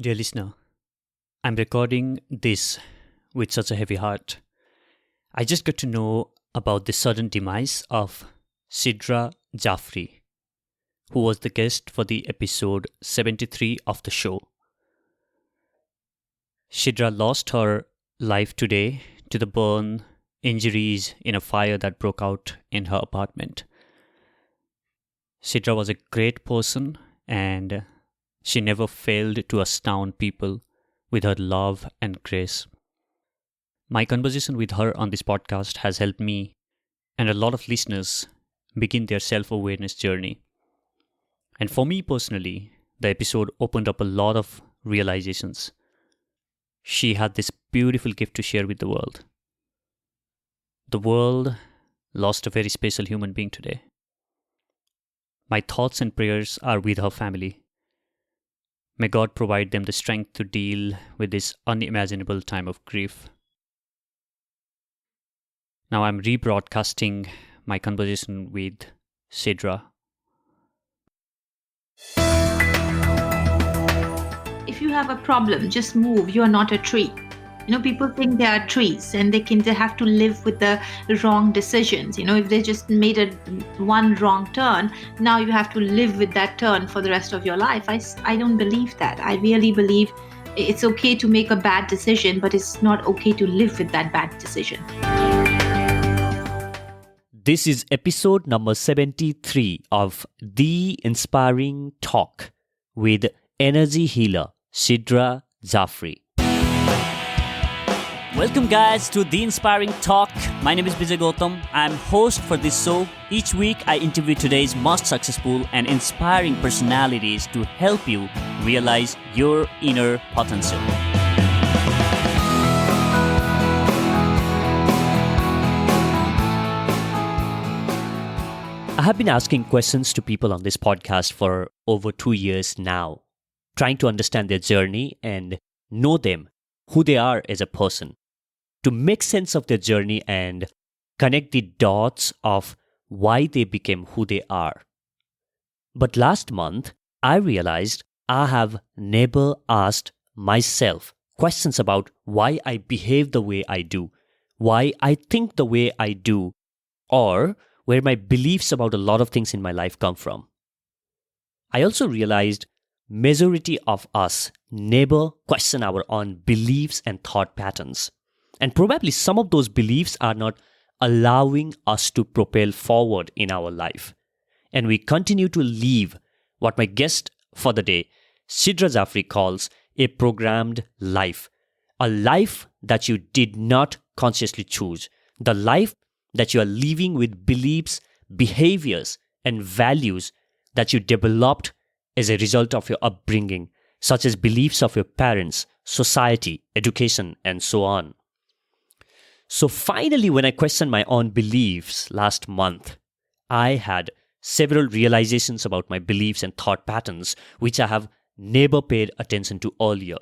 Dear listener, I'm recording this with such a heavy heart. I just got to know about the sudden demise of Sidra Jafri, who was the guest for the episode 73 of the show. Sidra lost her life today to the burn injuries in a fire that broke out in her apartment. Sidra was a great person and she never failed to astound people with her love and grace. My conversation with her on this podcast has helped me and a lot of listeners begin their self-awareness journey. And for me personally, the episode opened up a lot of realizations. She had this beautiful gift to share with the world. The world lost a very special human being today. My thoughts and prayers are with her family. May God provide them the strength to deal with this unimaginable time of grief. Now I'm rebroadcasting my conversation with Sidra. If you have a problem, just move. You are not a tree. People think they are trees and they have to live with the wrong decisions. If they just made one wrong turn, now you have to live with that turn for the rest of your life. I don't believe that. I really believe it's okay to make a bad decision, but it's not okay to live with that bad decision. This is episode number 73 of The Inspiring Talk with energy healer Sidra Jafri. Welcome guys to The Inspiring Talk. My name is Vijay Gautam. I am host for this show. Each week I interview today's most successful and inspiring personalities to help you realize your inner potential. I have been asking questions to people on this podcast for over 2 years now, trying to understand their journey and know them, who they are as a person, to make sense of their journey and connect the dots of why they became who they are. But last month, I realized I have never asked myself questions about why I behave the way I do, why I think the way I do, or where my beliefs about a lot of things in my life come from. I also realized majority of us never question our own beliefs and thought patterns. And probably some of those beliefs are not allowing us to propel forward in our life. And we continue to live what my guest for the day, Sidra Jafri, calls a programmed life. A life that you did not consciously choose. The life that you are living with beliefs, behaviors, and values that you developed as a result of your upbringing, such as beliefs of your parents, society, education, and so on. So finally, when I questioned my own beliefs last month, I had several realizations about my beliefs and thought patterns, which I have never paid attention to earlier.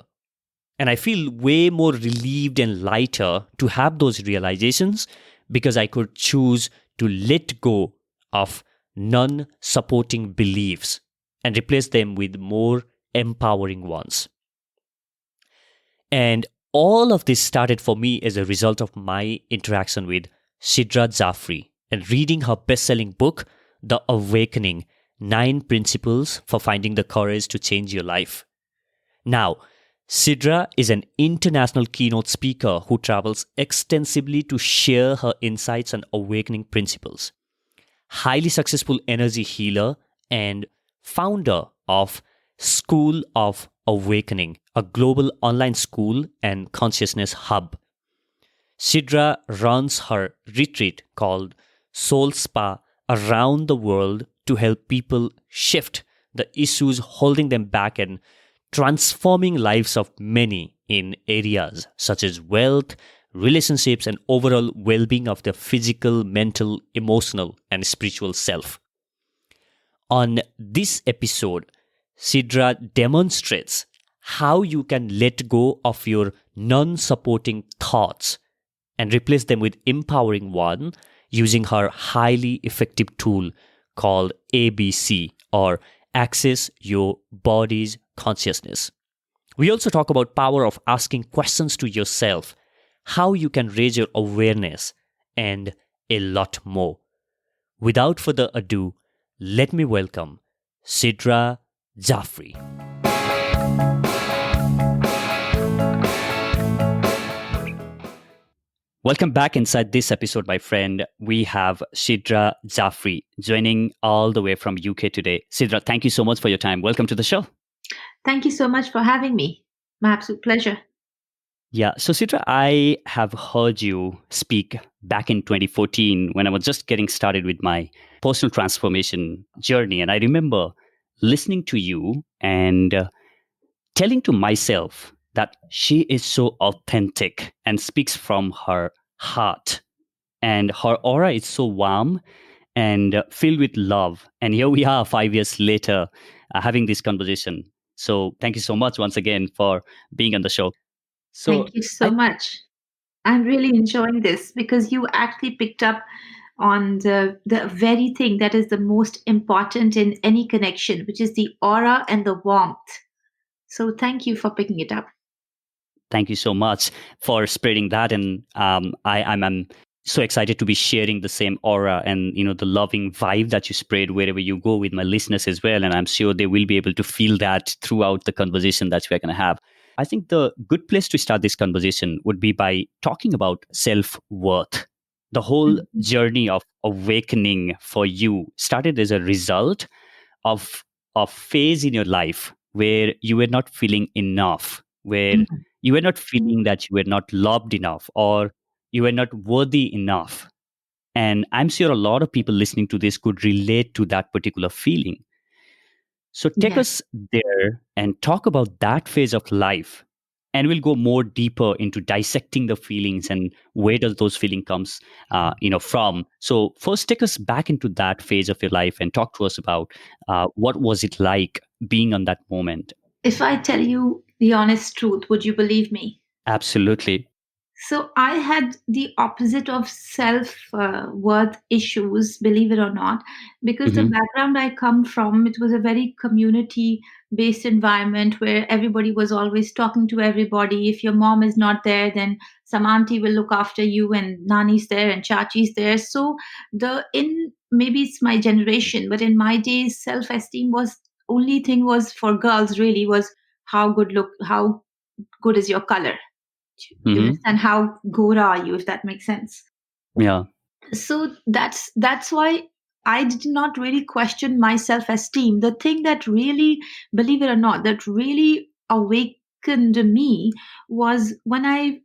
And I feel way more relieved and lighter to have those realizations because I could choose to let go of non-supporting beliefs and replace them with more empowering ones. And all of this started for me as a result of my interaction with Sidra Jafri and reading her best-selling book, The Awakening: 9 Principles for Finding the Courage to Change Your Life. Now, Sidra is an international keynote speaker who travels extensively to share her insights on awakening principles. Highly successful energy healer and founder of School of Awakening, a global online school and consciousness hub. Sidra runs her retreat called Soul Spa around the world to help people shift the issues holding them back and transforming lives of many in areas such as wealth, relationships, and overall well-being of their physical, mental, emotional, and spiritual self. On this episode, Sidra demonstrates how you can let go of your non-supporting thoughts and replace them with empowering one using her highly effective tool called ABC, or Access Your Body's Consciousness. We also talk about power of asking questions to yourself, how you can raise your awareness, and a lot more. Without further ado, let me welcome Sidra Jafri. Welcome back inside this episode, my friend. We have Sidra Jafri joining all the way from UK today. Sidra, thank you so much for your time. Welcome to the show. Thank you so much for having me. My absolute pleasure. Yeah, so Sidra, I have heard you speak back in 2014 when I was just getting started with my personal transformation journey. And I remember listening to you and telling to myself that she is so authentic and speaks from her heart. And her aura is so warm and filled with love. And here we are 5 years later having this conversation. So thank you so much once again for being on the show. So Thank you so I much. I'm really enjoying this because you actually picked up on the very thing that is the most important in any connection, which is the aura and the warmth. So thank you for picking it up. thank you so much for spreading that. And I'm so excited to be sharing the same aura and the loving vibe that you spread wherever you go with my listeners as well. And I'm sure they will be able to feel that throughout the conversation that we're going to have. I think the good place to start this conversation would be by talking about self-worth. The whole Mhm. journey of awakening for you started as a result of a phase in your life where you were not feeling enough, where Mhm. you were not feeling that you were not loved enough or you were not worthy enough. And I'm sure a lot of people listening to this could relate to that particular feeling. So take Yes. us there and talk about that phase of life. And we'll go more deeper into dissecting the feelings and where does those feeling comes, from. So first, take us back into that phase of your life and talk to us about what was it like being on that moment. If I tell you the honest truth, would you believe me? Absolutely. So I had the opposite of self worth issues, believe it or not, because the Hmm. background I come from, it was a very community based environment where everybody was always talking to everybody. If your mom is not there, then some auntie will look after you, and nani's there and chachi's there. So the in maybe it's my generation, but in my days, self esteem was only thing was for girls really was how good is your color. You Hmm. understand how Gora are you, if that makes sense. Yeah. So that's why I did not really question my self-esteem. The thing that really, believe it or not, that really awakened me was when I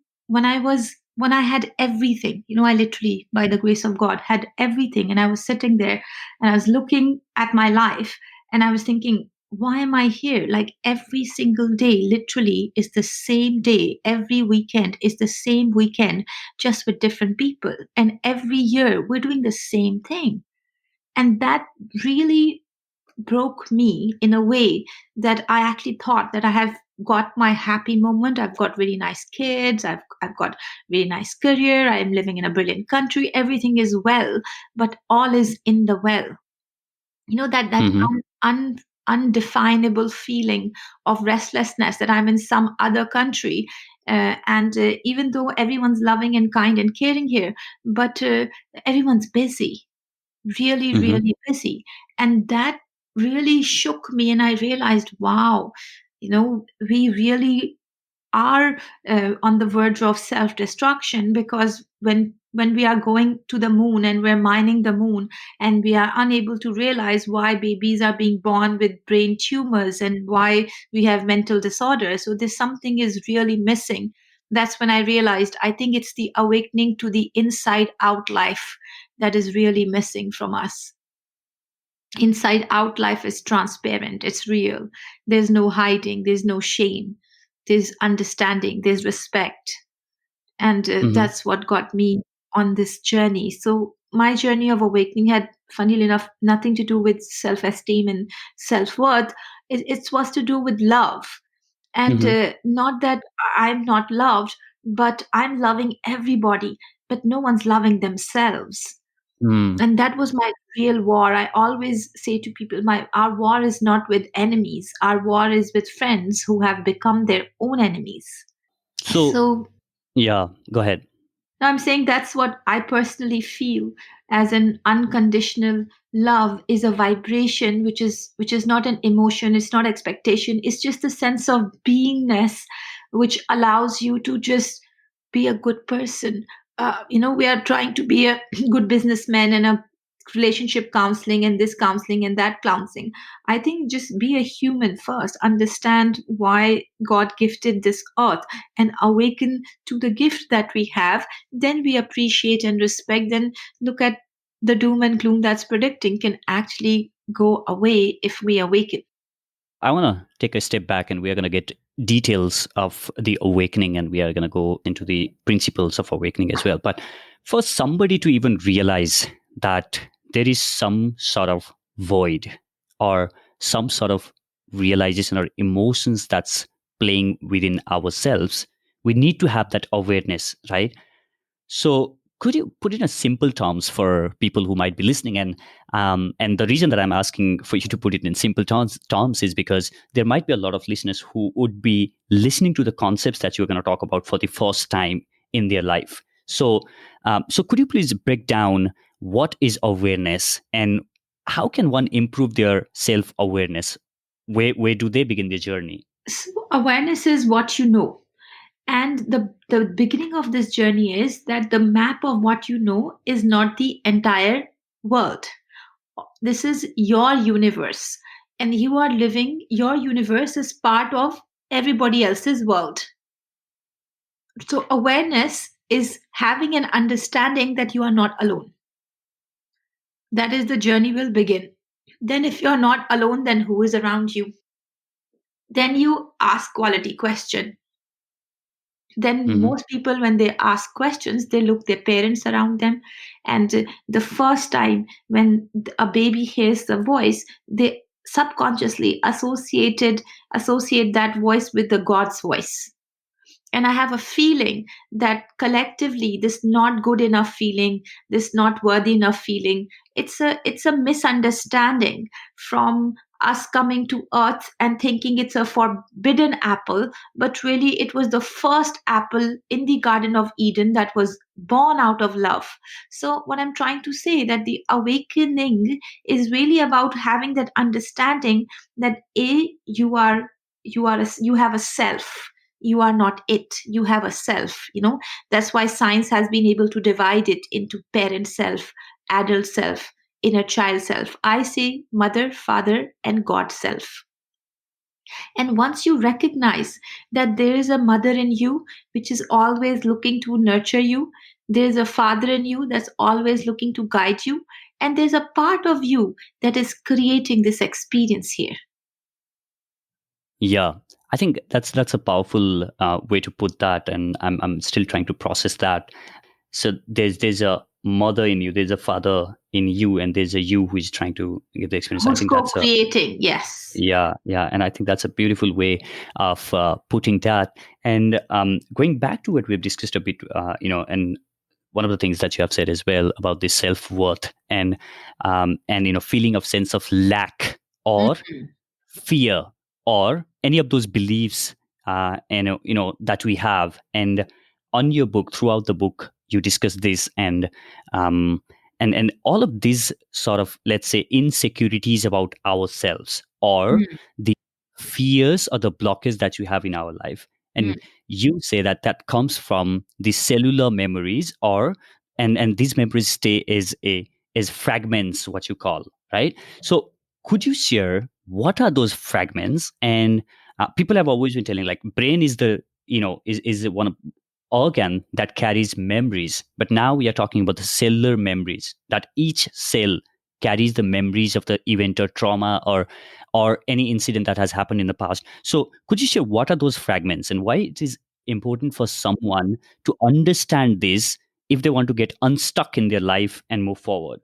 had everything. I literally, by the grace of God, had everything, and I was sitting there and I was looking at my life, and I was thinking, why am I here? Like every single day, literally, is the same day. Every weekend is the same weekend, just with different people. And every year, we're doing the same thing. And that really broke me in a way that I actually thought that I have got my happy moment. I've got really nice kids. I've got really nice career. I am living in a brilliant country. Everything is well, but all is in the well. That Hmm. undefinable feeling of restlessness that I'm in some other country, and even though everyone's loving and kind and caring here, but everyone's busy, really Hmm. really busy. And that really shook me, and I realized, wow, we really are on the verge of self-destruction, because when we are going to the moon and we're mining the moon, and we are unable to realize why babies are being born with brain tumors and why we have mental disorders, so there's something is really missing. That's when I realized, I think it's the awakening to the inside out life that is really missing from us. Inside out life is transparent, it's real. There's no hiding, there's no shame, there's understanding, there's respect. And Hmm. that's what got me on this journey. So my journey of awakening had, funnily enough, nothing to do with self-esteem and self-worth. It was to do with love. And Hmm. not that I'm not loved, but I'm loving everybody, but no one's loving themselves. Mm. And that was my real war. I always say to people, our war is not with enemies. Our war is with friends who have become their own enemies. So, So yeah, go ahead. now I'm saying that's what I personally feel as an unconditional love is a vibration which is not an emotion, it's not expectation, it's just a sense of beingness which allows you to just be a good person. We are trying to be a good businessman and a relationship counseling and this counseling and that counseling. I think just be a human first, understand why God gifted this earth and awaken to the gift that we have, then we appreciate and respect, then look at the doom and gloom that's predicting can actually go away if we awaken. I want to take a step back and we are going to get details of the awakening and we are going to go into the principles of awakening as well. But for somebody to even realize that there is some sort of void or some sort of realization or emotions that's playing within ourselves, we need to have that awareness, right? So could you put in a simple terms for people who might be listening? And the reason that I'm asking for you to put it in simple terms is because there might be a lot of listeners who would be listening to the concepts that you're going to talk about for the first time in their life. So could you please break down what is awareness and how can one improve their self-awareness? Where do they begin their journey? So awareness is what you know. And the beginning of this journey is that the map of what you know is not the entire world. This is your universe. And you are living, your universe is part of everybody else's world. So awareness is having an understanding that you are not alone. That is the journey will begin. Then if you're not alone, then who is around you? Then you ask quality question. Then Mm-hmm. most people when they ask questions they look their parents around them, and the first time when a baby hears the voice they subconsciously associate that voice with the God's voice. And I have a feeling that collectively this not good enough feeling, this not worthy enough feeling, it's a misunderstanding from us coming to earth and thinking it's a forbidden apple, but really it was the first apple in the Garden of Eden that was born out of love. So what I'm trying to say that the awakening is really about having that understanding that you have a self. You are not it, you have a self. That's why science has been able to divide it into parent self, adult self, inner child self. I say mother, father, and God self. And once you recognize that there is a mother in you which is always looking to nurture you, there's a father in you that's always looking to guide you, and there's a part of you that is creating this experience here. Yeah, I think that's a powerful way to put that, and I'm still trying to process that. So there's a mother in you, there's a father in you, and there's a you who is trying to get the experience. I Who's think that's a co-creating? Yes. yeah, and I think that's a beautiful way of putting that. And going back to what we've discussed a bit, and one of the things that you have said as well about this self worth and feeling of sense of lack or Mhm. fear or any of those beliefs that we have. And on your book, throughout the book, you discuss this um, and all of these sort of, let's say, insecurities about ourselves or Mm, the fears or the blockers that we have in our life. mm, And you say that that comes from the cellular memories or and these memories stay as fragments, what you call, right? So could you share what are those fragments? And people have always been telling like brain is the is one of organ that carries memories, but now we are talking about the cellular memories, that each cell carries the memories of the event or trauma or any incident that has happened in the past. So could you share what are those fragments and why it is important for someone to understand this if they want to get unstuck in their life and move forward?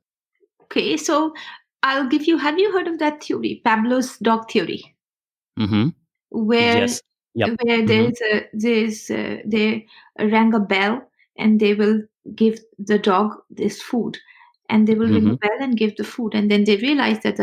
okay, so have you heard of that theory, Pavlov's dog theory, Mm-hmm. where Yes. Yep. where Mm-hmm. they rang a bell and they will give the dog this food, and they will ring Mm-hmm. a bell and give the food. And then they realize that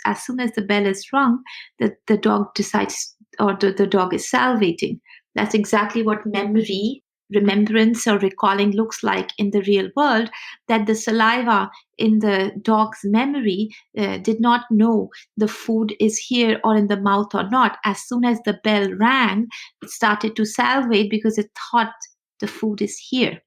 as soon as the bell is rung, the dog decides, or the dog is salivating. That's exactly what memory, remembrance, or recalling looks like in the real world, that the saliva in the dog's memory did not know the food is here or in the mouth or not. As soon as the bell rang, it started to salivate because it thought the food is here.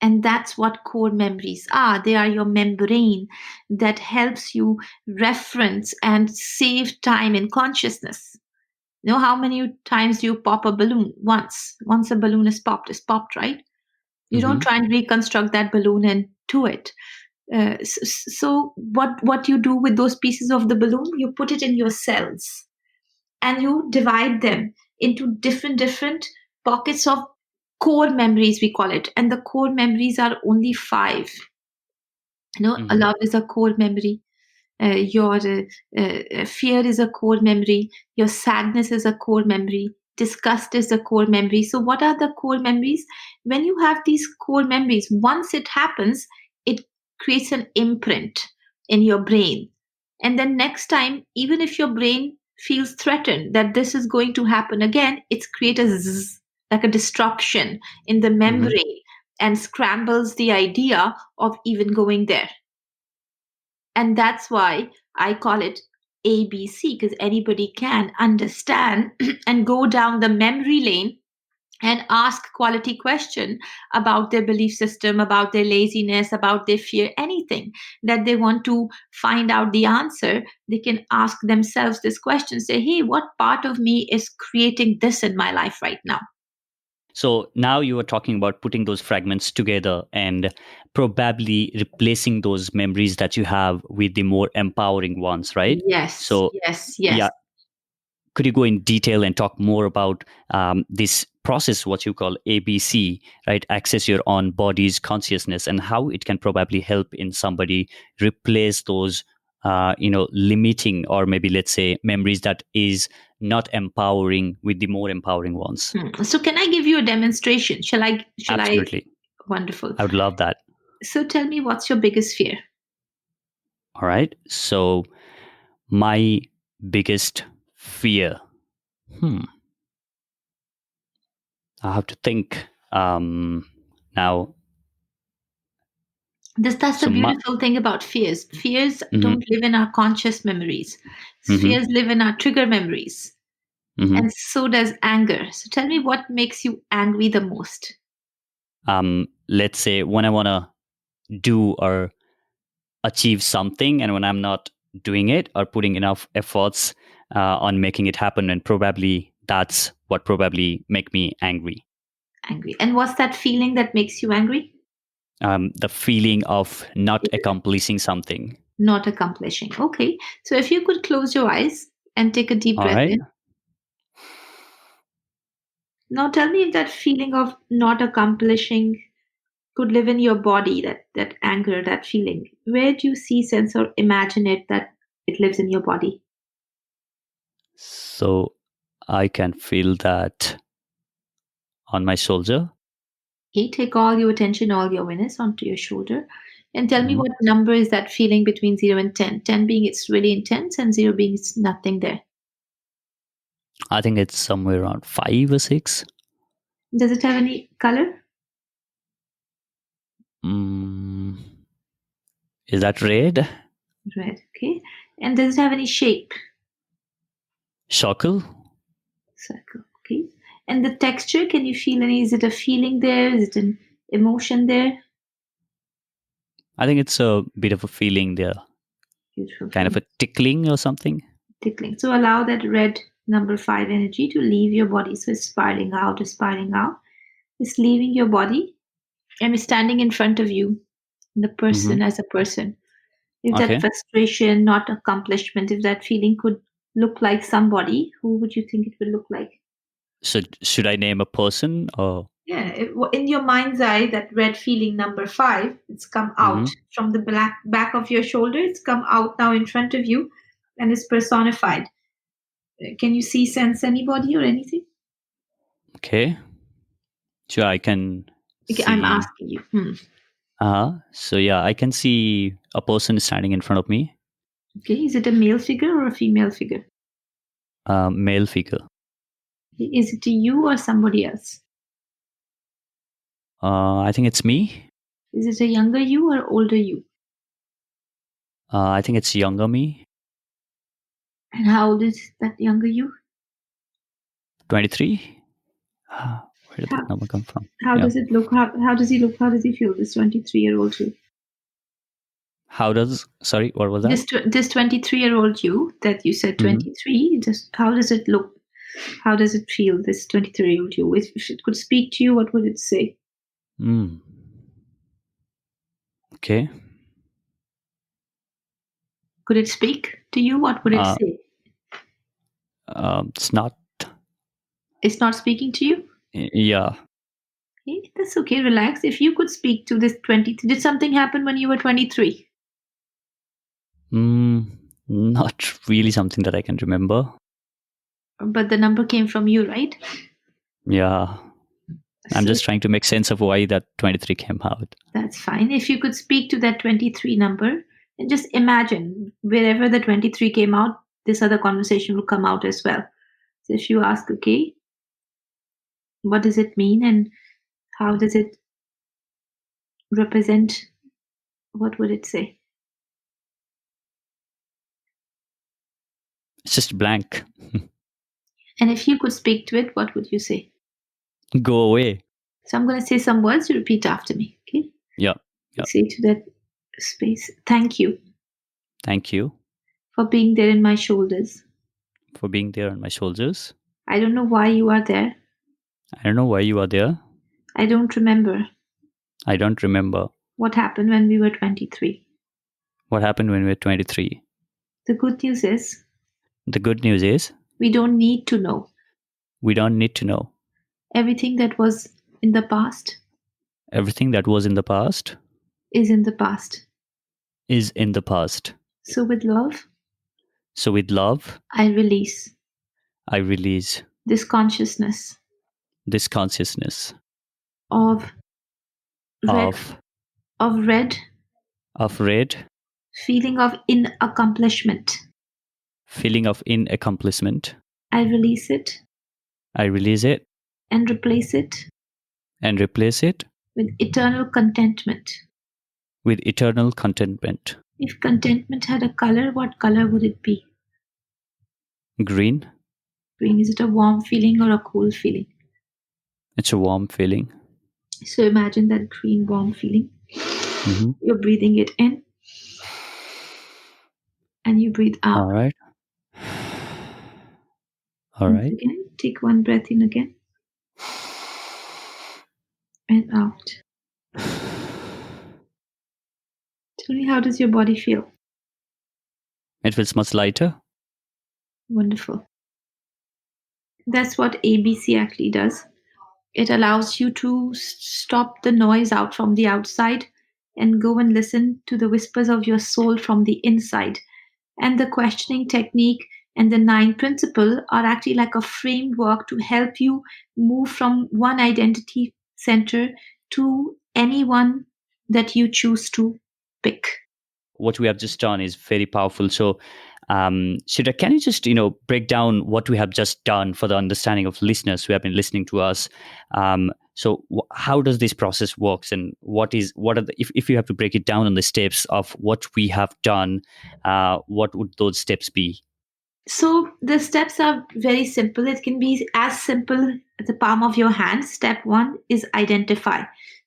And that's what core memories are. They are your membrane that helps you reference and save time in consciousness. You know how many times do you pop a balloon? Once a balloon is popped, right? You don't Mm-hmm. try and reconstruct that balloon and do it. So what you do with those pieces of the balloon? You put it in your cells and you divide them into different pockets of core memories, we call it. And the core memories are only 5. A Mm-hmm. love is a core memory. Your fear is a core memory. Your sadness is a core memory. Disgust is a core memory. So what are the core memories? When you have these core memories, once it happens, it creates an imprint in your brain. And then next time, even if your brain feels threatened that this is going to happen again, it's create a zzz, like a disruption in the Mm-hmm. membrane, and scrambles the idea of even going there. And that's why I call it ABC, because anybody can understand and go down the memory lane and ask quality question about their belief system, about their laziness, about their fear, anything that they want to find out the answer. They can ask themselves this question, say, hey, what part of me is creating this in my life right now? So now you are talking about putting those fragments together and probably replacing those memories that you have with the more empowering ones, right? Yes, So, yes, yes. yeah, could you go in detail and talk more about this process, what you call ABC, right? Access your own body's consciousness, and how it can probably help in somebody replace those, limiting, or maybe let's say memories that is not empowering with the more empowering ones. So can I give you a demonstration? Shall I? Absolutely. Wonderful. I would love that. So tell me, what's your biggest fear? All right. So my biggest fear. Hmm. I have to think. Now. That's the So my. beautiful thing about fears. Fears Mhm, don't live in our conscious memories. mhm, Fears live in our trigger memories. mhm. And so does anger. So tell me, what makes you angry the most? Let's say when I want to do or achieve something, and when I'm not doing it or putting enough efforts on making it happen, and probably that's what probably make me angry. Angry. And what's that feeling that makes you angry? The feeling of not accomplishing something. Not accomplishing. Okay. So if you could close your eyes and take a deep All breath right. in. Now tell me if that feeling of not accomplishing could live in your body, that anger, that feeling. Where do you see, sense, or imagine it that it lives in your body? So I can feel that on my shoulder. Okay, take all your attention, all your awareness onto your shoulder, and tell me Mhm. what number is that feeling between 0 and 10. 10 being it's really intense, and 0 being it's nothing there. I think it's somewhere around 5 or 6. Does it have any color? Mm, is that red? Red. Okay. And does it have any shape? Circle? Circle. Okay. And the texture, can you feel any? Is it a feeling there? Is it an emotion there? I think it's a bit of a feeling there, Beautiful kind of feeling. a tickling or something. Tickling. So allow that red number 5 energy to leave your body. So it's spiraling out, it's spiraling out. It's leaving your body. I'm standing in front of you, the Hmm. person as a person. If that Okay. frustration, not accomplishment, if that feeling could look like somebody, who would you think it would look like? So should I name a person or? Yeah, in your mind's eye, that red feeling number 5, it's come out Hmm. from the back of your shoulder. It's come out now in front of you, and it's personified. Can you see, sense anybody or anything? Okay. Sure, I can Okay, I'm see. asking you. So yeah, I can see a person standing in front of me. Okay, is it a male figure or a female figure? Male figure. Is it you or somebody else? I think it's me. Is it a younger you or older you? I think it's younger me. And how old is that younger you? 23. Where did that number come from? How does it look? How does he look? How does he feel? This 23-year-old you. Sorry, what was that? This 23-year-old you that you said 23. Just how does it look? How does it feel? This 23-year-old you. If it could speak to you, what would it say? Okay. Could it speak to you? What would it say? It's not. It's not speaking to you? Yeah. Okay, that's okay. Relax. If you could speak to this 23, did something happen when you were 23? Not really something that I can remember. But the number came from you, right? Yeah. I'm just trying to make sense of why that 23 came out. That's fine. If you could speak to that 23 number and just imagine wherever the 23 came out, this other conversation will come out as well. So if you ask, okay, what does it mean and how does it represent, what would it say? It's just blank. And if you could speak to it, what would you say? Go away. So I'm going to say some words, you repeat after me, okay? Yeah. Say to that space, thank you. Thank you. For being there in my shoulders. For being there on my shoulders. I don't know why you are there. I don't know why you are there. I don't remember. I don't remember. What happened when we were 23? What happened when we were 23? The good news is. The good news is. We don't need to know. We don't need to know. Everything that was in the past. Everything that was in the past. Is in the past. Is in the past. So with love. So with love. I release. I release. This consciousness. This consciousness. Of red. Of red. Of red. Feeling of inaccomplishment. Feeling of inaccomplishment. I release it. I release it. And replace it. And replace it. With eternal contentment. With eternal contentment. If contentment had a color, what color would it be? Green. Green. Is it a warm feeling or a cool feeling? It's a warm feeling. So imagine that green warm feeling. You're breathing it in. And you breathe out. All right. All right. Again, take one breath in again. And out. Tell me, how does your body feel? It feels much lighter. Wonderful. That's what ABC actually does. It allows you to stop the noise out from the outside and go and listen to the whispers of your soul from the inside. And the questioning technique and the 9 principle are actually like a framework to help you move from one identity center to anyone that you choose to pick. What we have just done is very powerful. So, Sidra, can you just break down what we have just done for the understanding of listeners who have been listening to us? So, how does this process works, and what are the, if you have to break it down on the steps of what we have done, what would those steps be? So the steps are very simple. It can be as simple as the palm of your hand. Step 1 is identify.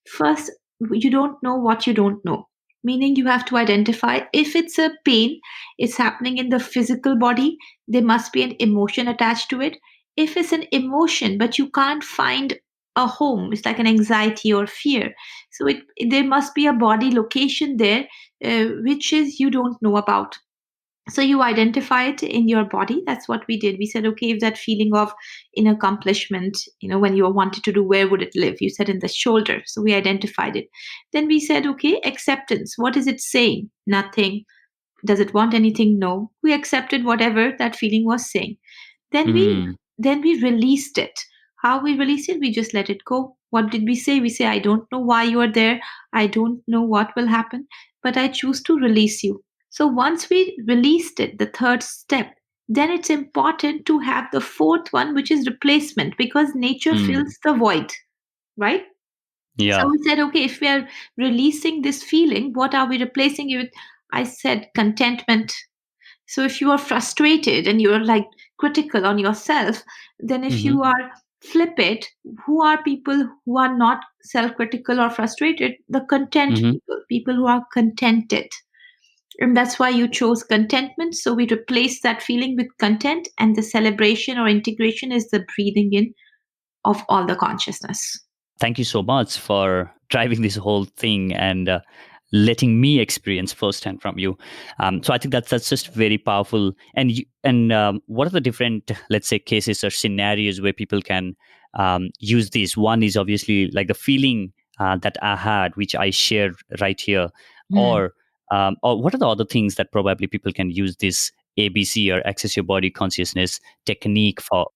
First, you don't know what you don't know. Meaning you have to identify if it's a pain, it's happening in the physical body, there must be an emotion attached to it. If it's an emotion, but you can't find a home, it's like an anxiety or fear. So there must be a body location there, which is you don't know about. So you identify it in your body. That's what we did. We said, okay, if that feeling of inaccomplishment, when you wanted to do, where would it live? You said in the shoulder. So we identified it. Then we said, okay, acceptance. What is it saying? Nothing. Does it want anything? No. We accepted whatever that feeling was saying. Then we released it. How we released it? We just let it go. What did we say? We say, I don't know why you are there. I don't know what will happen, but I choose to release you. So once we released it, the third step, then it's important to have the fourth one, which is replacement, because nature Mm. fills the void, right? So Yeah. we said, okay, if we are releasing this feeling, what are we replacing it with? I said contentment. So if you are frustrated and you're like critical on yourself, then if Mm-hmm. you are flip it, who are people who are not self-critical or frustrated? The content Mm-hmm. people, people who are contented. And that's why you chose contentment. So we replace that feeling with content, and the celebration or integration is the breathing in of all the consciousness. Thank you so much for driving this whole thing and letting me experience firsthand from you. So I think that's just very powerful. And what are the different, let's say, cases or scenarios where people can use this? One is obviously like the feeling that I had, which I share right here, Hmm. or what are the other things that probably people can use this ABC or access your body consciousness technique for?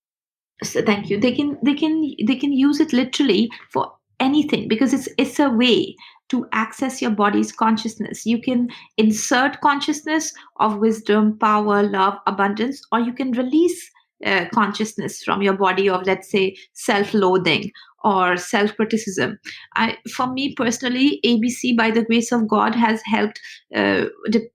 So thank you. They can use it literally for anything, because it's a way to access your body's consciousness. You can insert consciousness of wisdom, power, love, abundance, or you can release consciousness from your body of, let's say, self-loathing or self-criticism. For me personally, ABC, by the grace of God, has helped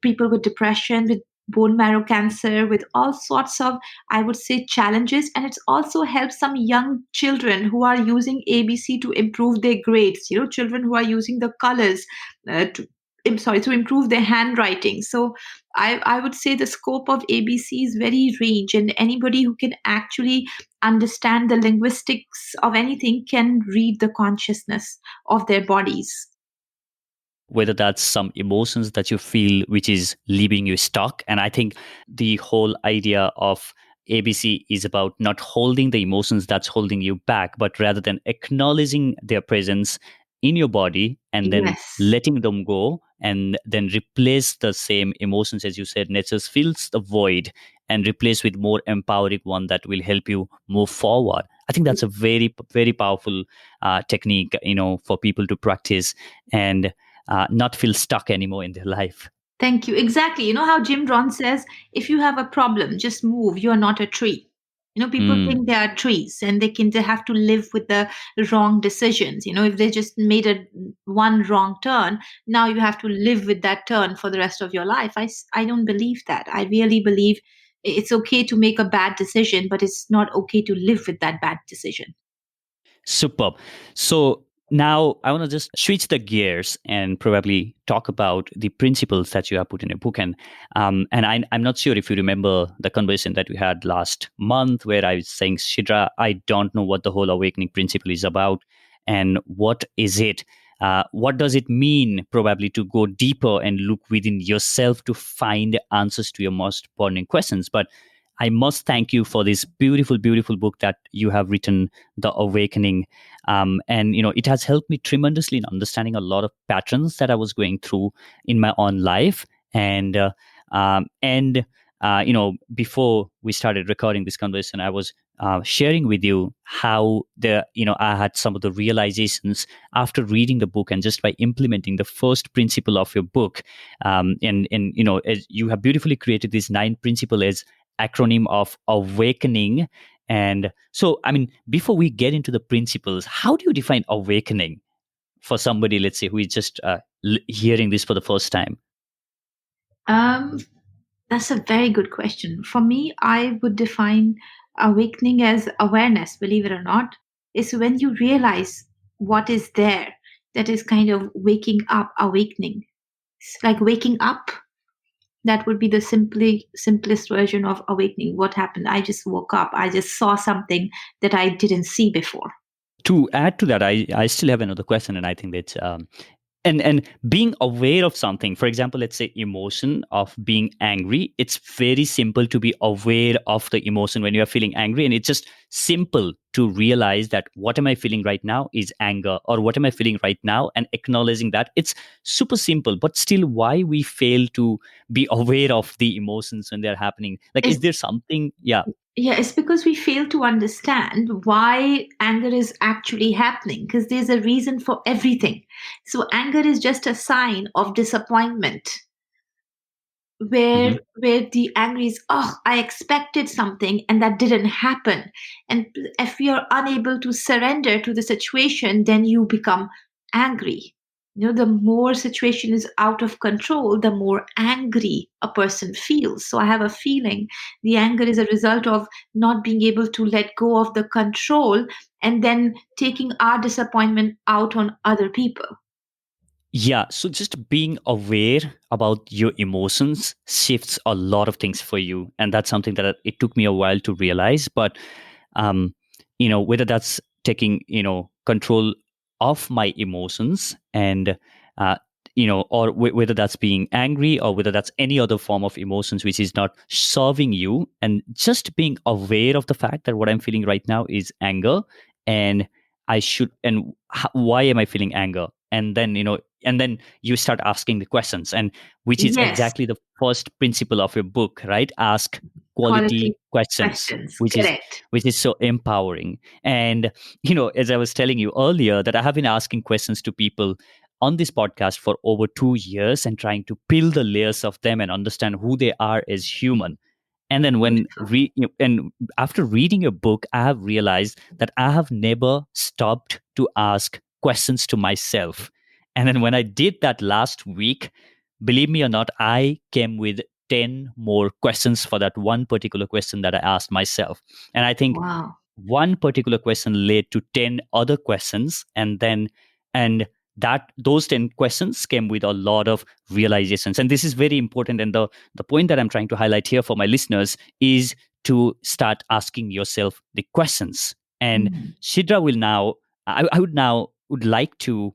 people with depression, with bone marrow cancer, with all sorts of, I would say, challenges. And it's also helped some young children who are using ABC to improve their grades, children who are using the colors I'm sorry, to improve their handwriting. So I would say the scope of ABC is very range, and anybody who can actually understand the linguistics of anything can read the consciousness of their bodies. Whether that's some emotions that you feel which is leaving you stuck. And I think the whole idea of ABC is about not holding the emotions that's holding you back, but rather than acknowledging their presence in your body and then Yes. letting them go and then replace the same emotions, as you said, nature fills the void and replace with more empowering one that will help you move forward. I think that's a very, very powerful technique, for people to practice and not feel stuck anymore in their life. Thank you. Exactly. You know how Jim Rohn says, if you have a problem, just move. You are not a tree. People Mm. think they are trees, and they have to live with the wrong decisions. If they just made a one wrong turn, now you have to live with that turn for the rest of your life. I don't believe that. I really believe it's okay to make a bad decision, but it's not okay to live with that bad decision. Superb. So now I want to just switch the gears and probably talk about the principles that you have put in a book. And I'm not sure if you remember the conversation that we had last month, where I was saying, Sidra, I don't know what the whole awakening principle is about, and what is it. What does it mean, probably, to go deeper and look within yourself to find answers to your most burning questions? But I must thank you for this beautiful, beautiful book that you have written, The Awakening. And it has helped me tremendously in understanding a lot of patterns that I was going through in my own life. And before we started recording this conversation, I was sharing with you how I had some of the realizations after reading the book and just by implementing the first principle of your book. And as you have beautifully created these 9 principles as acronym of awakening. And so, I mean, before we get into the principles, how do you define awakening for somebody, let's say, who is just hearing this for the first time? Um, that's a very good question. For me, I would define awakening as awareness, believe it or not. Is when you realize what is there, that is kind of waking up, awakening. It's like waking up. That would be the simplest version of awakening. What happened? I just woke up. I just saw something that I didn't see before. To add to that, I still have another question, and I think that and being aware of something, for example, let's say emotion of being angry, it's very simple to be aware of the emotion when you are feeling angry, and it's just simple to realize that what am I feeling right now is anger, or what am I feeling right now, and acknowledging that. It's super simple, but still why we fail to be aware of the emotions when they're happening? Like, is It's, there something? Yeah. yeah, it's because we fail to understand why anger is actually happening, because there's a reason for everything. So anger is just a sign of disappointment, Hmm. where the anger is, oh, I expected something and that didn't happen. And if you're unable to surrender to the situation, then you become angry. The more situation is out of control, the more angry a person feels. So I have a feeling the anger is a result of not being able to let go of the control, and then taking our disappointment out on other people. Yeah, so just being aware about your emotions shifts a lot of things for you, and that's something that it took me a while to realize. But whether that's taking control of my emotions, and or whether that's being angry, or whether that's any other form of emotions which is not serving you, and just being aware of the fact that what I'm feeling right now is anger, and I should, and why am I feeling anger? And then and then you start asking the questions, and which is Yes, exactly the first principle of your book, right? Ask quality quality questions, questions, which is correct. so empowering. And as I was telling you earlier, that I have been asking questions to people on this podcast for over 2 years, and trying to peel the layers of them and understand who they are as human. And then Beautiful. and after reading your book, I have realized that I have never stopped to ask questions to myself. And then when I did that last week, believe me or not, I came with 10 more questions for that one particular question that I asked myself. And I think Wow. one particular question led to 10 other questions, and that those 10 questions came with a lot of realizations. And this is very important, and the point that I'm trying to highlight here for my listeners is to start asking yourself the questions. And Mhm. Shidra will now, I would now would like to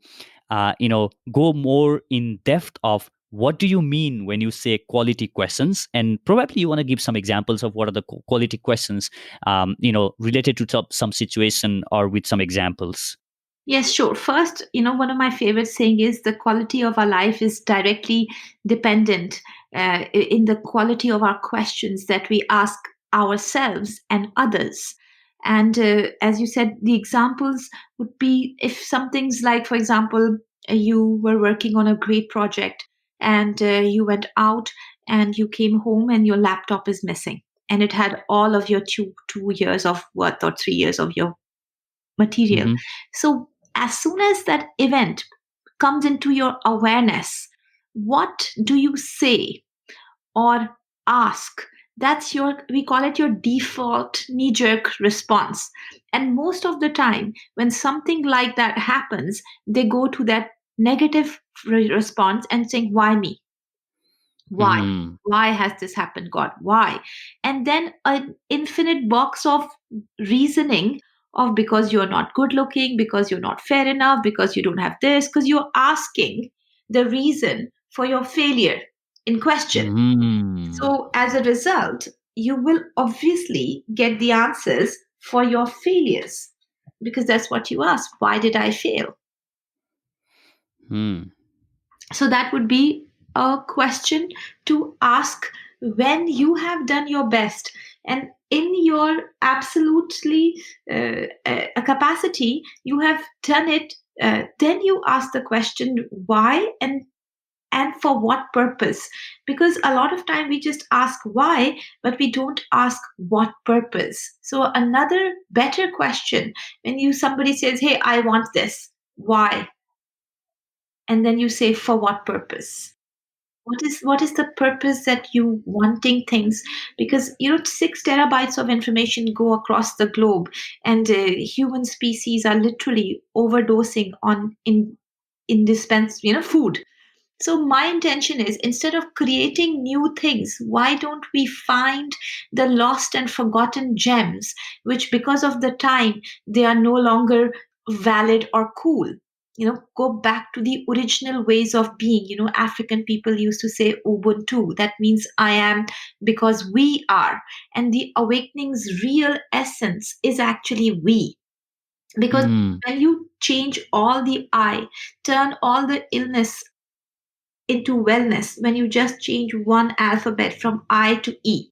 go more in depth of what do you mean when you say quality questions, and probably you want to give some examples of what are the quality questions, related to some situation, or with some examples. Yes, sure. First, one of my favorite saying is the quality of our life is directly dependent in the quality of our questions that we ask ourselves and others. And as you said, the examples would be if something's like, for example, you were working on a great project, and you went out and you came home and your laptop is missing, and it had all of your two years of worth, or 3 years of your material. Hmm. So, as soon as that event comes into your awareness, what do you say or ask? That's we call it your default knee jerk response. And most of the time, when something like that happens, they go to that negative response and saying, why me? Why? Hmm. Why has this happened, God? Why? And then an infinite box of reasoning of, because you're not good looking, because you're not fair enough, because you don't have this, because you're asking the reason for your failure in question. Hmm. So as a result, you will obviously get the answers for your failures, because that's what you ask. Why did I fail? Hmm. So that would be a question to ask when you have done your best and in your absolutely capacity, you have done it. Then you ask the question why, and for what purpose, because a lot of time we just ask why, but we don't ask what purpose. So another better question, when you somebody says, hey, I want this, why? And then you say, for what purpose? What is the purpose that you wanting things? Because 6 terabytes of information go across the globe, and human species are literally overdosing on in indispensable food. So my intention is, instead of creating new things, why don't we find the lost and forgotten gems, which because of the time they are no longer valid or cool. go back to the original ways of being. African people used to say Ubuntu. That means I am because we are. And the awakening's real essence is actually we. Because Mm. when you change all the I, turn all the illness into wellness, when you just change one alphabet from I to E,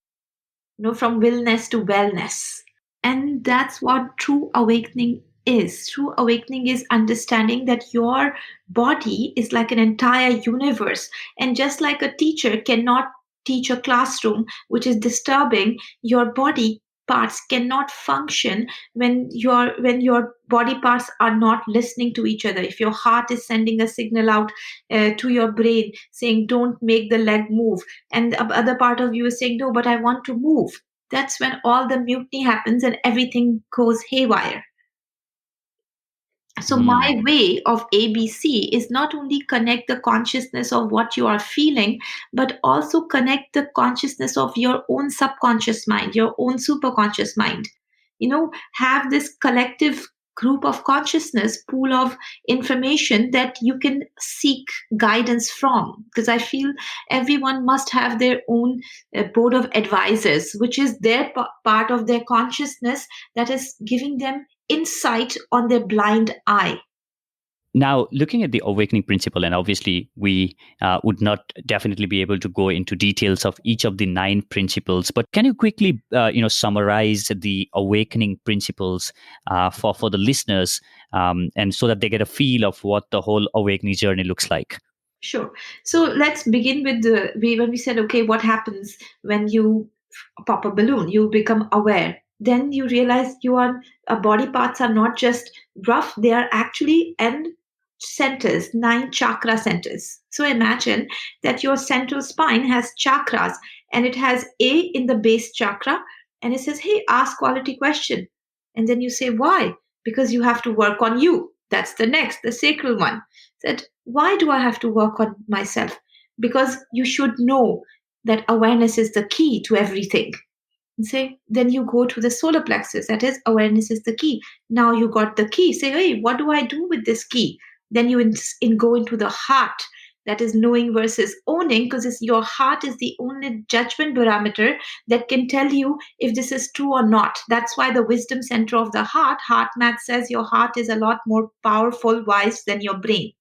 from willness to wellness. And that's what true awakening is. True awakening is understanding that your body is like an entire universe. And just like a teacher cannot teach a classroom which is disturbing, your body parts cannot function when your body parts are not listening to each other. If your heart is sending a signal out to your brain saying don't make the leg move, and the other part of you is saying no, but I want to move, that's when all the mutiny happens and everything goes haywire. So Mm. my way of ABC is not only connect the consciousness of what you are feeling, but also connect the consciousness of your own subconscious mind, your own superconscious mind. Have this collective group of consciousness, pool of information that you can seek guidance from. Because I feel everyone must have their own board of advisors, which is their part of their consciousness that is giving them insight on their blind eye. Now, looking at the awakening principle, and obviously we would not definitely be able to go into details of each of the 9 principles, but can you quickly, summarize the awakening principles for the listeners, and so that they get a feel of what the whole awakening journey looks like? Sure. So let's begin with when we said, okay, what happens when you pop a balloon? You become aware. Then you realize your body parts are not just rough; they are actually end centers, 9 chakra centers. So imagine that your central spine has chakras, and it has A in the base chakra, and it says, "Hey, ask quality question," and then you say, "Why?" Because you have to work on you. That's the sacral one. Said, why do I have to work on myself? Because you should know that awareness is the key to everything. And say, then you go to the solar plexus. That is, awareness is the key. Now you got the key. Say, hey, what do I do with this key? Then you go into the heart. That is knowing versus owning, because your heart is the only judgment parameter that can tell you if this is true or not. That's why the wisdom center of the heart math says your heart is a lot more powerful, wise than your brain.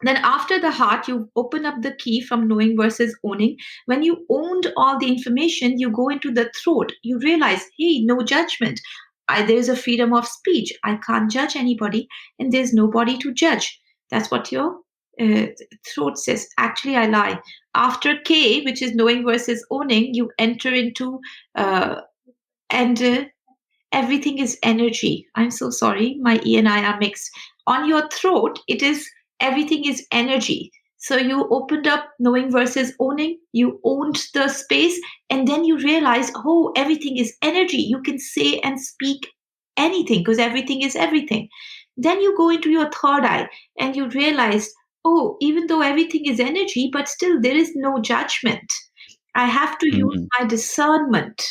Then after the heart, you open up the key from knowing versus owning. When you owned all the information, you go into the throat. You realize, hey, no judgment. There's a freedom of speech. I can't judge anybody, and there's nobody to judge. That's what your uh, throat says. Actually, I lie. After K, which is knowing versus owning, you enter into and everything is energy. I'm so sorry. My E and I are mixed. On your throat, it is everything is energy. So you opened up knowing versus owning, you owned the space, and then you realize, oh, everything is energy. You can say and speak anything because everything is everything. Then you go into your third eye and you realize, oh, even though everything is energy, but still there is no judgment. I have to use Mm. my discernment.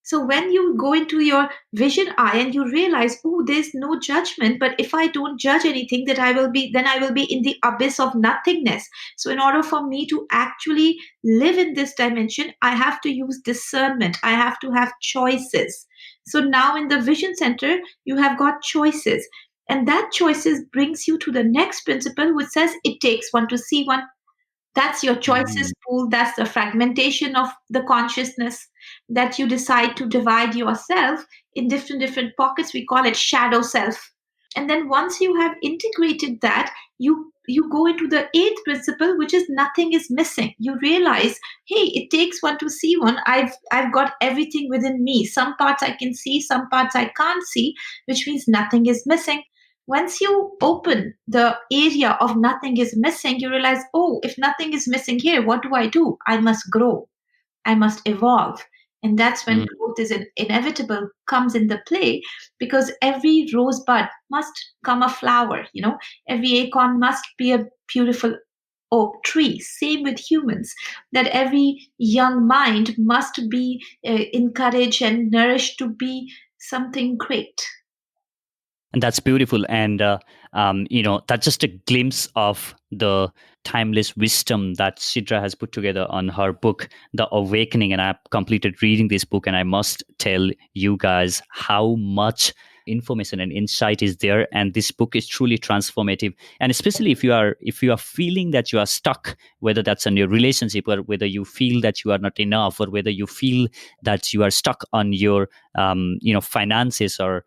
So when you go into your vision eye and you realize, oh, there's no judgment, but if I don't judge anything, then I will be in the abyss of nothingness. So in order for me to actually live in this dimension, I have to use discernment. I have to have choices. So now in the vision center, you have got choices. And that choices brings you to the next principle, which says it takes one to see one. That's your choices Mm. pool. That's the fragmentation of the consciousness that you decide to divide yourself in different pockets. We call it shadow self. And then once you have integrated that, you go into the eighth principle, which is nothing is missing. You realize, hey, it takes one to see one. I've got everything within me. Some parts I can see, some parts I can't see, which means nothing is missing. Once you open the area of nothing is missing, you realize, oh, if nothing is missing here, what do? I must grow. I must evolve. And that's when Mm. growth is inevitable, comes in the play, because every rosebud must come a flower, every acorn must be a beautiful oak tree. Same with humans, that every young mind must be encouraged and nourished to be something great. And that's beautiful. And, that's just a glimpse of the timeless wisdom that Sidra has put together on her book, The Awakening. And I've completed reading this book, and I must tell you guys how much information and insight is there. And this book is truly transformative. And especially if you are feeling that you are stuck, whether that's in your relationship, or whether you feel that you are not enough, or whether you feel that you are stuck on your finances, or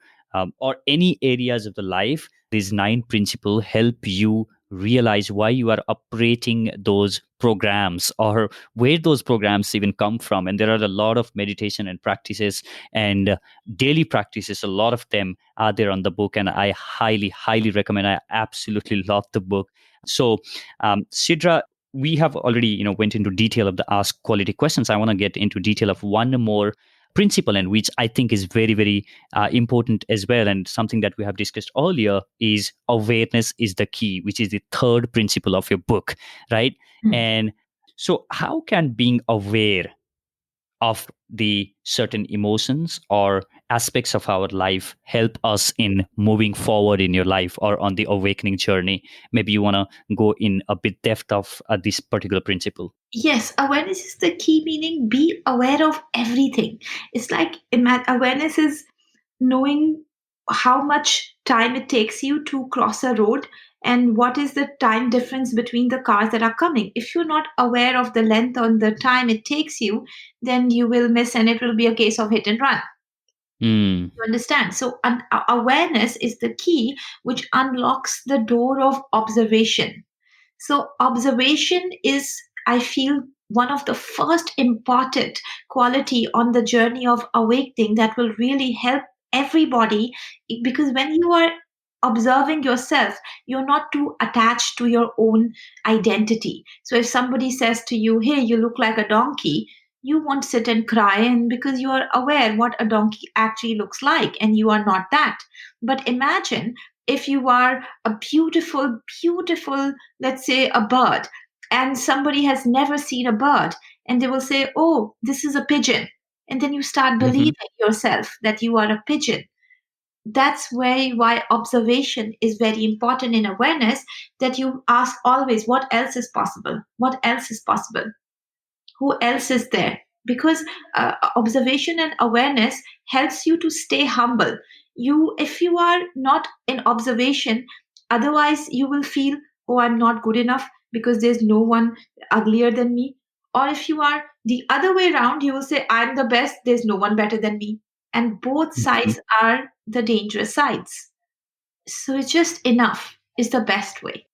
any areas of the life, these 9 principles help you realize why you are operating those programs, or where those programs even come from. And there are a lot of meditation and practices and daily practices. A lot of them are there on the book, and I highly, highly recommend. I absolutely love the book. So, Sidra, we have already went into detail of the ask quality questions. I want to get into detail of one more principle, and which I think is very, very important as well, and something that we have discussed earlier, is awareness is the key, which is the third principle of your book, right? Mm. And so how can being aware of the certain emotions or aspects of our life help us in moving forward in your life or on the awakening journey? Maybe you want to go in a bit depth of this particular principle. Yes, awareness is the key, meaning be aware of everything. It's like awareness is knowing how much time it takes you to cross a road and what is the time difference between the cars that are coming. If you're not aware of the length or the time it takes you, then you will miss and it will be a case of hit and run. Mm. You understand? So, awareness is the key which unlocks the door of observation. So, observation is, I feel, one of the first important quality on the journey of awakening that will really help everybody, because when you are observing yourself, you're not too attached to your own identity. So if somebody says to you, hey, you look like a donkey, you won't sit and cry, and because you are aware what a donkey actually looks like and you are not that. But imagine if you are a beautiful, beautiful, let's say a bird, and somebody has never seen a bird, and they will say, oh, this is a pigeon. And then you start Hmm. believing yourself that you are a pigeon. That's why observation is very important in awareness, that you ask always, what else is possible? What else is possible? Who else is there? Because observation and awareness helps you to stay humble. You, if you are not in observation, otherwise you will feel, oh, I'm not good enough because there's no one uglier than me. Or if you are the other way around, you will say, I'm the best, there's no one better than me. And both sides are the dangerous sides. So it's just enough is the best way.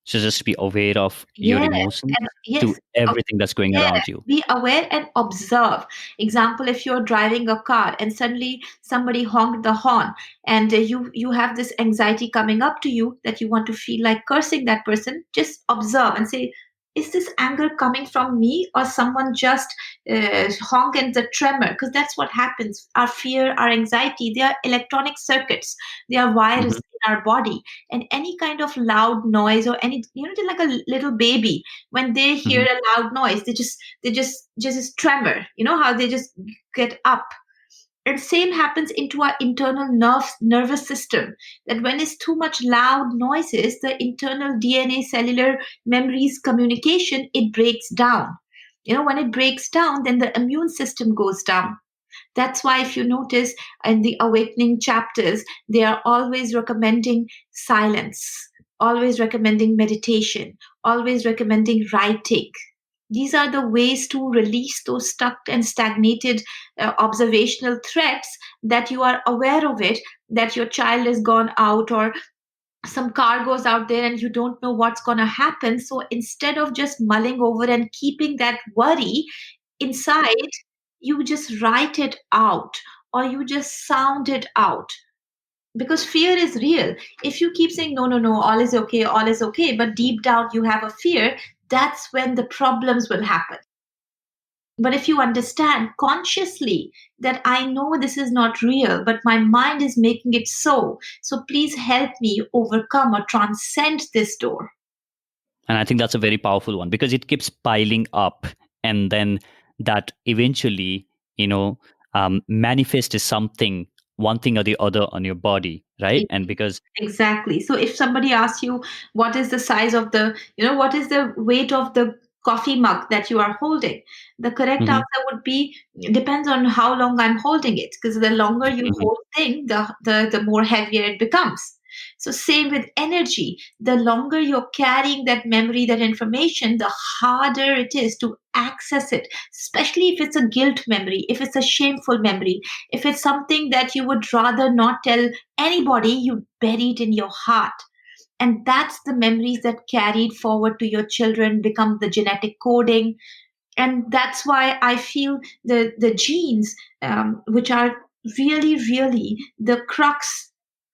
So just be aware of your Yes, emotions and to yes, everything that's going yeah, around you. be aware and observe. Example, if you're driving a car and suddenly somebody honked the horn, and you have this anxiety coming up to you that you want to feel like cursing that person, just observe and say, is this anger coming from me or someone just honk and the tremor? Because that's what happens. Our fear, our anxiety, they are electronic circuits. They are wires Hmm. in our body, and any kind of loud noise or any, they're like a little baby. When they hear Hmm. a loud noise, they just tremor. You know how they just get up. And same happens into our internal nervous system, that when it's too much loud noises, the internal DNA cellular memories communication, it breaks down. When it breaks down, then the immune system goes down. That's why, if you notice in the awakening chapters, they are always recommending silence, always recommending meditation, always recommending writing. These are the ways to release those stuck and stagnated observational threats, that you are aware of it, that your child has gone out or some car goes out there and you don't know what's going to happen. So instead of just mulling over and keeping that worry inside, you just write it out or you just sound it out, because fear is real. If you keep saying, no, no, no, all is okay, but deep down you have a fear, that's when the problems will happen. But if you understand consciously that I know this is not real, but my mind is making it so, so please help me overcome or transcend this door. And I think that's a very powerful one, because it keeps piling up, and then that eventually, manifest is something one thing or the other on your body, right? And because Exactly. So if somebody asks you what is the size of what is the weight of the coffee mug that you are holding, the correct Mhm, answer would be depends on how long I'm holding it. Because the longer you mhm, hold thing, the more heavier it becomes. So same with energy. The longer you're carrying that memory, that information, the harder it is to access it, especially if it's a guilt memory, if it's a shameful memory, if it's something that you would rather not tell anybody, you bury it in your heart. And that's the memories that carried forward to your children become the genetic coding. And that's why I feel the genes, which are really the crux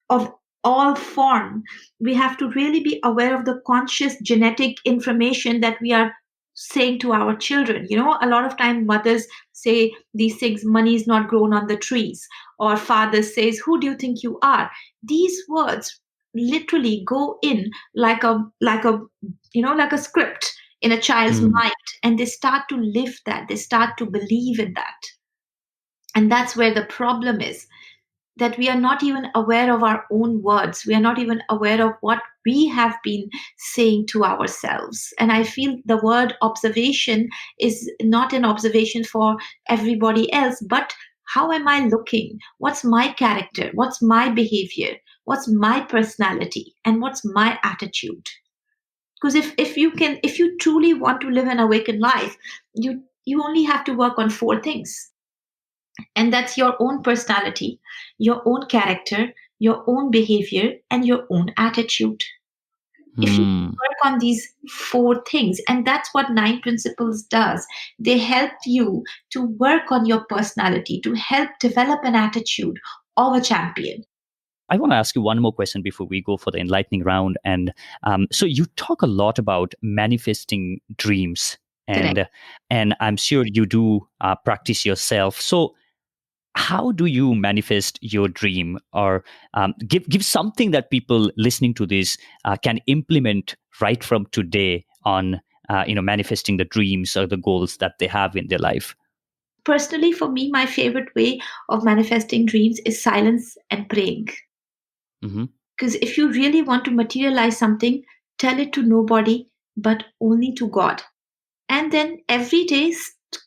of all form, we have to really be aware of the conscious genetic information that we are saying to our children. A lot of time mothers say these things, money is not grown on the trees, or father says, who do you think you are? These words literally go in like a script in a child's mm. mind, and they start to live that, they start to believe in that. And that's where the problem is, that we are not even aware of our own words. We are not even aware of what we have been saying to ourselves. And I feel the word observation is not an observation for everybody else, but how am I looking? What's my character? What's my behavior? What's my personality? And what's my attitude? Because if you truly want to live an awakened life, you only have to work on four things, and that's your own personality, your own character, your own behavior, and your own attitude. If you Mm. work on these four things, and that's what Nine Principles does, they help you to work on your personality, to help develop an attitude of a champion. I want to ask you one more question before we go for the enlightening round. And so you talk a lot about manifesting dreams, Correct. and I'm sure you do practice yourself. So how do you manifest your dream, or give something that people listening to this can implement right from today on manifesting the dreams or the goals that they have in their life? Personally, for me, my favorite way of manifesting dreams is silence and praying. Hmm. Because if you really want to materialize something, tell it to nobody, but only to God. And then every day,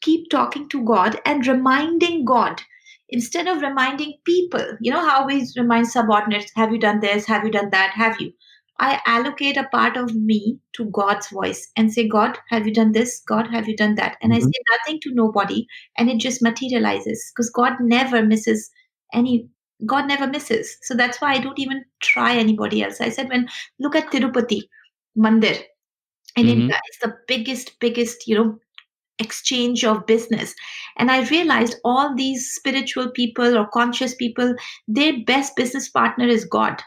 keep talking to God and reminding God instead of reminding people. You know how we remind subordinates, have you done this? Have you done that? Have you? I allocate a part of me to God's voice and say, God, have you done this? God, have you done that? And I Hmm. say nothing to nobody, and it just materializes because any God never misses. So that's why I don't even try anybody else. I said, look at Tirupati Mandir in Hmm. India, it's the biggest, exchange of business. And I realized all these spiritual people or conscious people, their best business partner is God.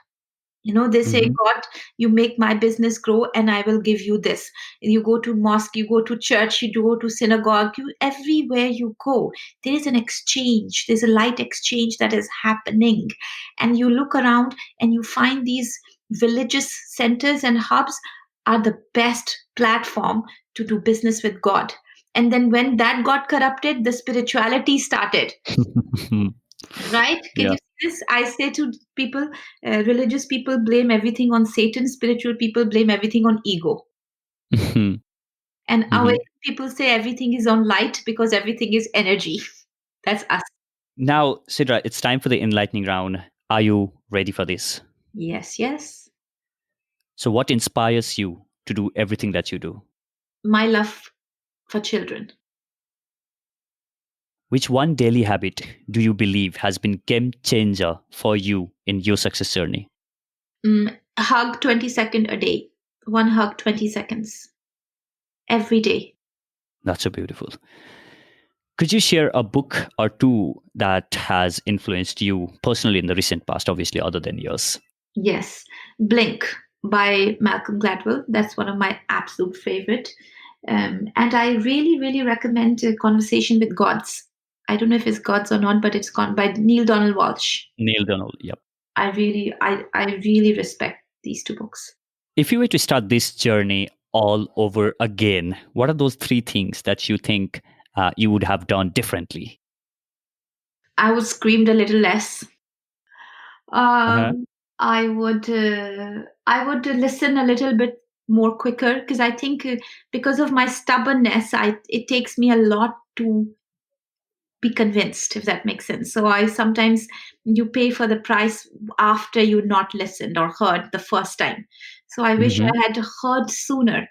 They say, Hmm. God, you make my business grow and I will give you this. You go to mosque, you go to church, you go to synagogue, everywhere you go, there is an exchange. There's a light exchange that is happening. And you look around and you find these religious centers and hubs are the best platform to do business with God. And then when that got corrupted, the spirituality started. Right? Can Yeah. you see this? I say to people, religious people blame everything on Satan, spiritual people blame everything on ego. Hmm. And Hmm. awakened people say everything is on light because everything is energy. That's us. Now, Sidra, it's time for the enlightening round. Are you ready for this? Yes, yes. So, what inspires you to do everything that you do? My love for children. Which one daily habit do you believe has been game changer for you in your success journey? Hug 20 seconds a day. One hug, 20 seconds. Every day. That's so beautiful. Could you share a book or two that has influenced you personally in the recent past, obviously, other than yours? Yes. Blink by Malcolm Gladwell. That's one of my absolute favorite. And I really recommend a Conversation with Gods. I don't know if it's Gods or not, but it's gone by Neil Donald Walsh. Neil Donald, yep. I really respect these two books. If you were to start this journey all over again, what are those three things that you think you would have done differently? I would screamed a little less. Uh-huh. I would listen a little bit more quicker, because I think because of my stubbornness, it takes me a lot to be convinced, if that makes sense. So I sometimes, you pay for the price after you not listened or heard the first time. So I wish Mm-hmm. I had heard sooner.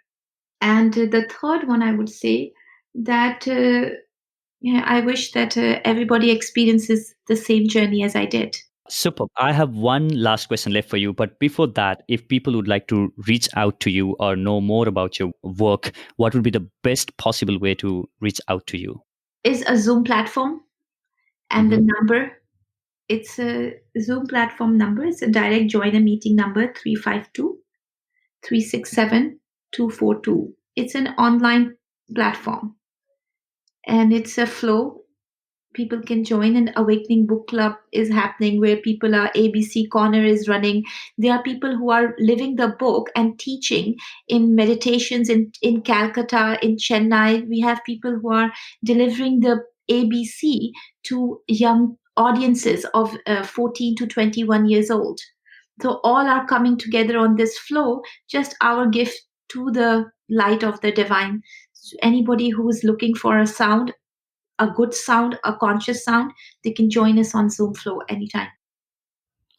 And the third one, I would say that yeah, I wish that everybody experiences the same journey as I did. Super. I have one last question left for you. But before that, if people would like to reach out to you or know more about your work, what would be the best possible way to reach out to you? Is a Zoom platform, and the Mm-hmm. number, it's a Zoom platform number. It's a direct joiner meeting number, 352-367-242. It's an online platform, and it's a flow. People can join. An awakening book club is happening, where people are, ABC corner is running. There are people who are living the book and teaching in meditations in Calcutta, in Chennai. We have people who are delivering the ABC to young audiences of 14 to 21 years old. So all are coming together on this flow, just our gift to the light of the divine. So anybody who is looking for a sound, a good sound, a conscious sound, they can join us on Zoom Flow anytime.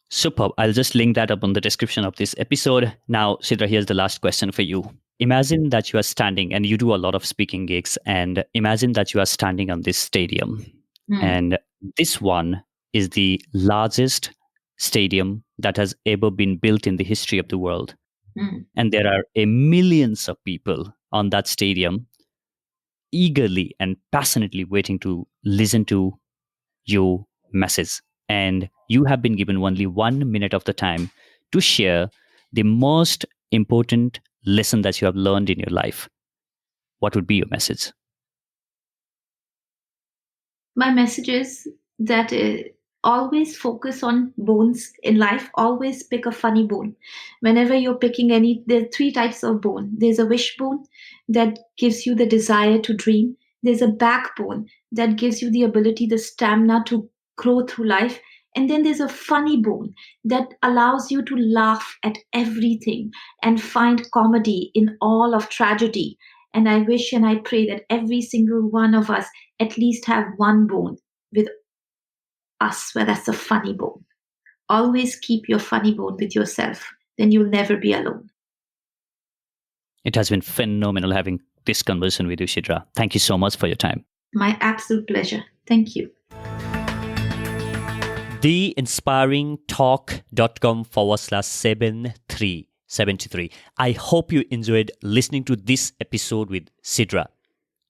Superb. I'll just link that up on the description of this episode. Now, Sidra, here's the last question for you. Imagine that you are standing, and you do a lot of speaking gigs, and imagine that you are standing on this stadium. Mm, And this one is the largest stadium that has ever been built in the history of the world. mm, And there are millions of people on that stadium eagerly and passionately waiting to listen to your message. And you have been given only 1 minute of the time to share the most important lesson that you have learned in your life. What would be your message? My message is that always focus on bones in life. Always pick a funny bone. Whenever you're picking any, there are three types of bone. There's a wish bone that gives you the desire to dream. There's a backbone that gives you the ability, the stamina to grow through life. And then there's a funny bone that allows you to laugh at everything and find comedy in all of tragedy. And I wish and I pray that every single one of us at least have one bone with us, where that's a funny bone. Always keep your funny bone with yourself, then you'll never be alone. It has been phenomenal having this conversation with you, Sidra. Thank you so much for your time. My absolute pleasure. Thank you. theinspiringtalk.com/73. I hope you enjoyed listening to this episode with Sidra.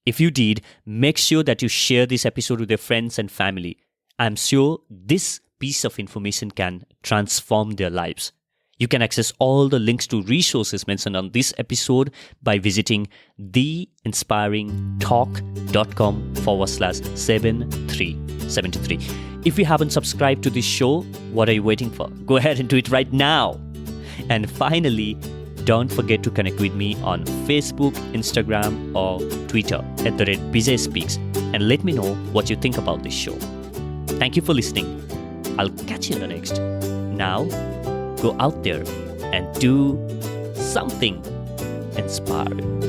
If you did, make sure that you share this episode with your friends and family. I'm sure this piece of information can transform their lives. You can access all the links to resources mentioned on this episode by visiting theinspiringtalk.com/73. If you haven't subscribed to this show, what are you waiting for? Go ahead and do it right now. And finally, don't forget to connect with me on Facebook, Instagram, or Twitter @Bijay Speaks, and let me know what you think about this show. Thank you for listening. I'll catch you in the next. Now, go out there and do something inspiring.